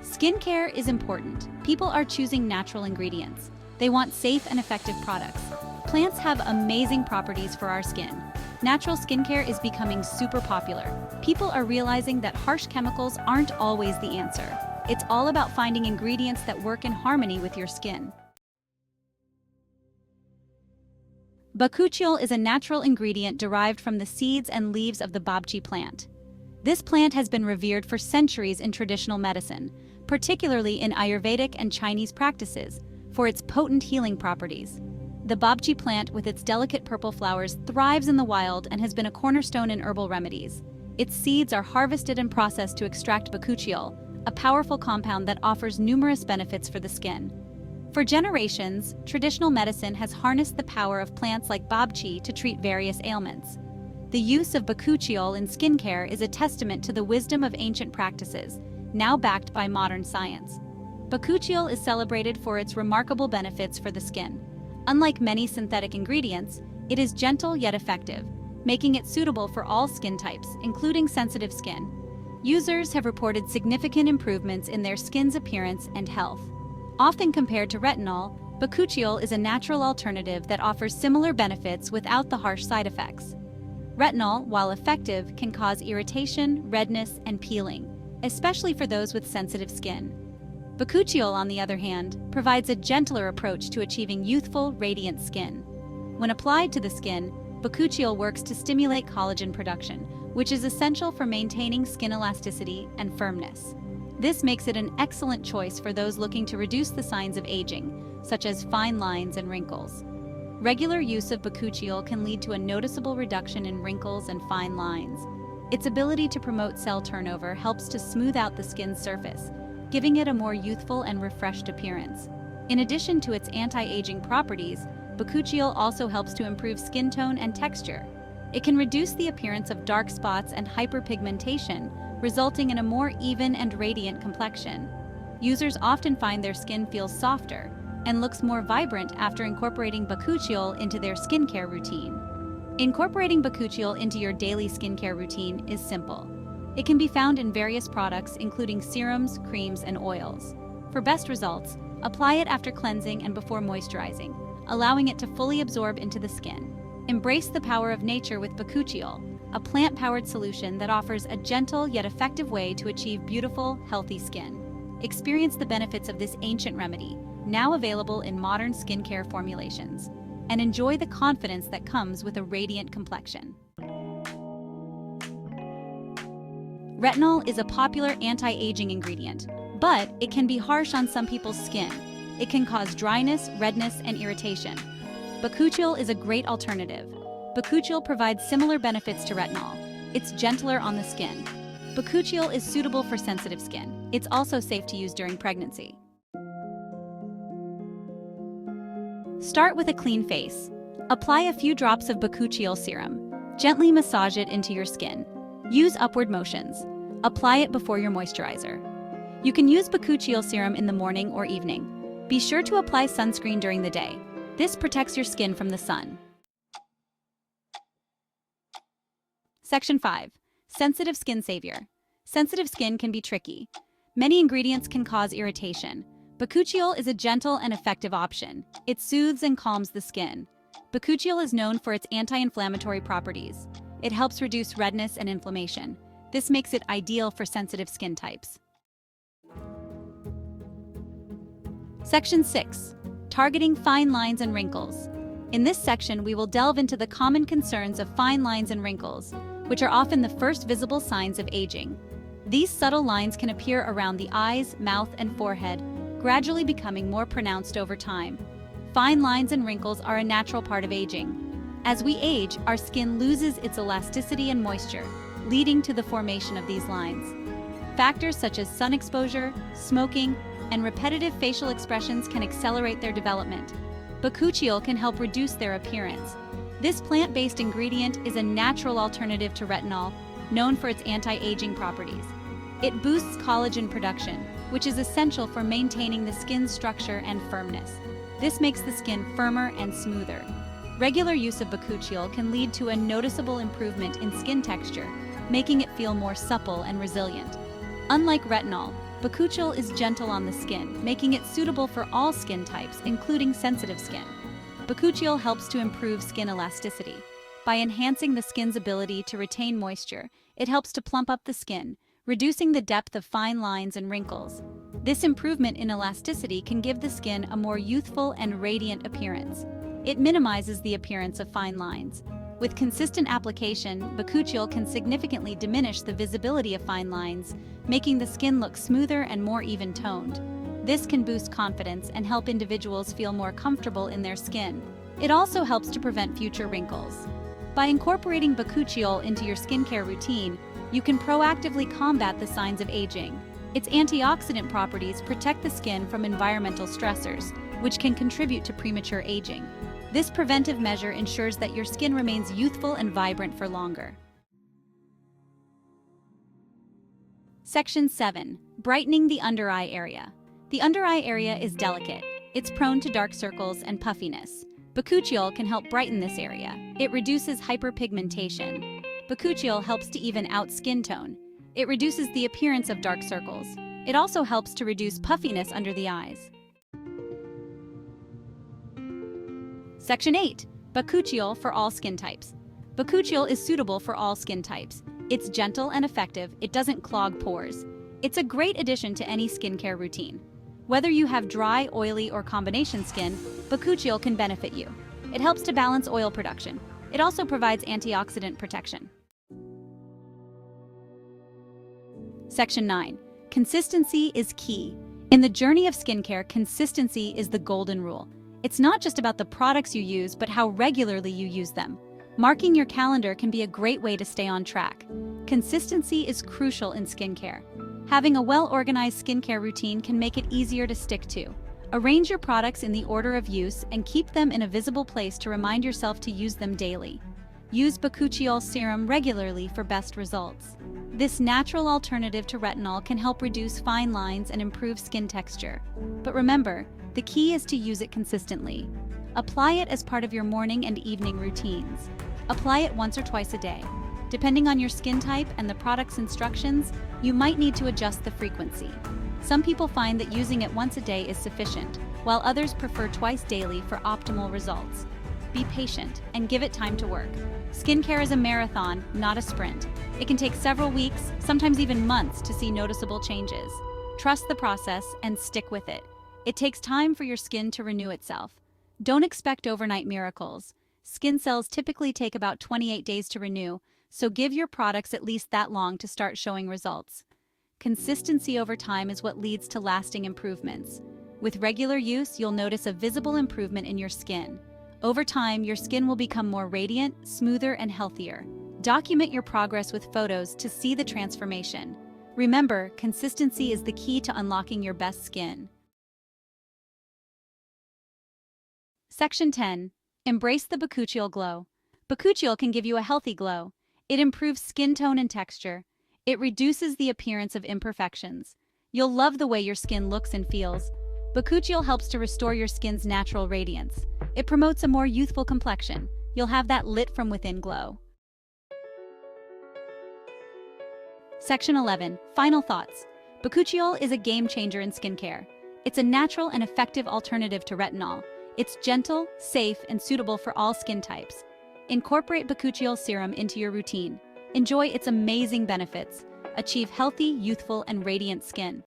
Skincare is important. People are choosing natural ingredients. They want safe and effective products. Plants have amazing properties for our skin. Natural skincare is becoming super popular. People are realizing that harsh chemicals aren't always the answer. It's all about finding ingredients that work in harmony with your skin. Bakuchiol is a natural ingredient derived from the seeds and leaves of the babchi plant. This plant has been revered for centuries in traditional medicine, particularly in Ayurvedic and Chinese practices, for its potent healing properties. The babchi plant, with its delicate purple flowers, thrives in the wild and has been a cornerstone in herbal remedies. Its seeds are harvested and processed to extract bakuchiol, a powerful compound that offers numerous benefits for the skin. For generations, traditional medicine has harnessed the power of plants like babchi to treat various ailments. The use of bakuchiol in skincare is a testament to the wisdom of ancient practices, now backed by modern science. Bakuchiol is celebrated for its remarkable benefits for the skin. Unlike many synthetic ingredients, it is gentle yet effective, making it suitable for all skin types, including sensitive skin. Users have reported significant improvements in their skin's appearance and health. Often compared to retinol, bakuchiol is a natural alternative that offers similar benefits without the harsh side effects. Retinol, while effective, can cause irritation, redness, and peeling, especially for those with sensitive skin. Bakuchiol, on the other hand, provides a gentler approach to achieving youthful, radiant skin. When applied to the skin, bakuchiol works to stimulate collagen production, which is essential for maintaining skin elasticity and firmness. This makes it an excellent choice for those looking to reduce the signs of aging, such as fine lines and wrinkles. Regular use of bakuchiol can lead to a noticeable reduction in wrinkles and fine lines. Its ability to promote cell turnover helps to smooth out the skin's surface, giving it a more youthful and refreshed appearance. In addition to its anti-aging properties, bakuchiol also helps to improve skin tone and texture. It can reduce the appearance of dark spots and hyperpigmentation, resulting in a more even and radiant complexion. Users often find their skin feels softer and looks more vibrant after incorporating bakuchiol into their skincare routine. Incorporating bakuchiol into your daily skincare routine is simple. It can be found in various products, including serums, creams, and oils. For best results, apply it after cleansing and before moisturizing, allowing it to fully absorb into the skin. Embrace the power of nature with bakuchiol, a plant-powered solution that offers a gentle yet effective way to achieve beautiful, healthy skin. Experience the benefits of this ancient remedy, now available in modern skincare formulations, and enjoy the confidence that comes with a radiant complexion. Retinol is a popular anti-aging ingredient, but it can be harsh on some people's skin. It can cause dryness, redness, and irritation. Bakuchiol is a great alternative. Bakuchiol provides similar benefits to retinol. It's gentler on the skin. Bakuchiol is suitable for sensitive skin. It's also safe to use during pregnancy. Start with a clean face. Apply a few drops of Bakuchiol Serum. Gently massage it into your skin. Use upward motions. Apply it before your moisturizer. You can use Bakuchiol Serum in the morning or evening. Be sure to apply sunscreen during the day. This protects your skin from the sun. Section 5. Sensitive Skin Savior. Sensitive skin can be tricky. Many ingredients can cause irritation. Bakuchiol is a gentle and effective option. It soothes and calms the skin. Bakuchiol is known for its anti-inflammatory properties. It helps reduce redness and inflammation. This makes it ideal for sensitive skin types. Section 6. Targeting fine lines and wrinkles. In this section, we will delve into the common concerns of fine lines and wrinkles, which are often the first visible signs of aging. These subtle lines can appear around the eyes, mouth, and forehead, gradually becoming more pronounced over time. Fine lines and wrinkles are a natural part of aging. As we age, our skin loses its elasticity and moisture, leading to the formation of these lines. Factors such as sun exposure, smoking, and repetitive facial expressions can accelerate their development. Bakuchiol can help reduce their appearance. This plant-based ingredient is a natural alternative to retinol, known for its anti-aging properties. It boosts collagen production, which is essential for maintaining the skin's structure and firmness. This makes the skin firmer and smoother. Regular use of bakuchiol can lead to a noticeable improvement in skin texture, making it feel more supple and resilient. Unlike retinol, Bakuchiol is gentle on the skin, making it suitable for all skin types, including sensitive skin. Bakuchiol helps to improve skin elasticity. By enhancing the skin's ability to retain moisture, it helps to plump up the skin, reducing the depth of fine lines and wrinkles. This improvement in elasticity can give the skin a more youthful and radiant appearance. It minimizes the appearance of fine lines. With consistent application, Bakuchiol can significantly diminish the visibility of fine lines, making the skin look smoother and more even-toned. This can boost confidence and help individuals feel more comfortable in their skin. It also helps to prevent future wrinkles. By incorporating Bakuchiol into your skincare routine, you can proactively combat the signs of aging. Its antioxidant properties protect the skin from environmental stressors, which can contribute to premature aging. This preventive measure ensures that your skin remains youthful and vibrant for longer. Section 7. Brightening the under eye area. The under eye area is delicate. It's prone to dark circles and puffiness. Bakuchiol can help brighten this area. It reduces hyperpigmentation. Bakuchiol helps to even out skin tone. It reduces the appearance of dark circles. It also helps to reduce puffiness under the eyes. Section 8. Bakuchiol for all skin types. Bakuchiol is suitable for all skin types. It's gentle and effective. It doesn't clog pores. It's a great addition to any skincare routine. Whether you have dry, oily, or combination skin, Bakuchiol can benefit you. It helps to balance oil production. It also provides antioxidant protection. Section 9. Consistency is key. In the journey of skincare, consistency is the golden rule. It's not just about the products you use, but how regularly you use them. Marking your calendar can be a great way to stay on track. Consistency is crucial in skincare. Having a well-organized skincare routine can make it easier to stick to. Arrange your products in the order of use and keep them in a visible place to remind yourself to use them daily. Use Bakuchiol Serum regularly for best results. This natural alternative to retinol can help reduce fine lines and improve skin texture. But remember, the key is to use it consistently. Apply it as part of your morning and evening routines. Apply it once or twice a day. Depending on your skin type and the product's instructions, you might need to adjust the frequency. Some people find that using it once a day is sufficient, while others prefer twice daily for optimal results. Be patient and give it time to work. Skincare is a marathon, not a sprint. It can take several weeks, sometimes even months, to see noticeable changes. Trust the process and stick with it. It takes time for your skin to renew itself. Don't expect overnight miracles. Skin cells typically take about 28 days to renew, so give your products at least that long to start showing results. Consistency over time is what leads to lasting improvements. With regular use, you'll notice a visible improvement in your skin. Over time, your skin will become more radiant, smoother, and healthier. Document your progress with photos to see the transformation. Remember, consistency is the key to unlocking your best skin. Section 10. Embrace the Bakuchiol glow. Bakuchiol can give you a healthy glow. It improves skin tone and texture. It reduces the appearance of imperfections. You'll love the way your skin looks and feels. Bakuchiol helps to restore your skin's natural radiance. It promotes a more youthful complexion. You'll have that lit from within glow. Section 11. Final thoughts. Bakuchiol is a game changer in skincare. It's a natural and effective alternative to retinol. It's gentle, safe, and suitable for all skin types. Incorporate Bakuchiol Serum into your routine. Enjoy its amazing benefits. Achieve healthy, youthful, and radiant skin.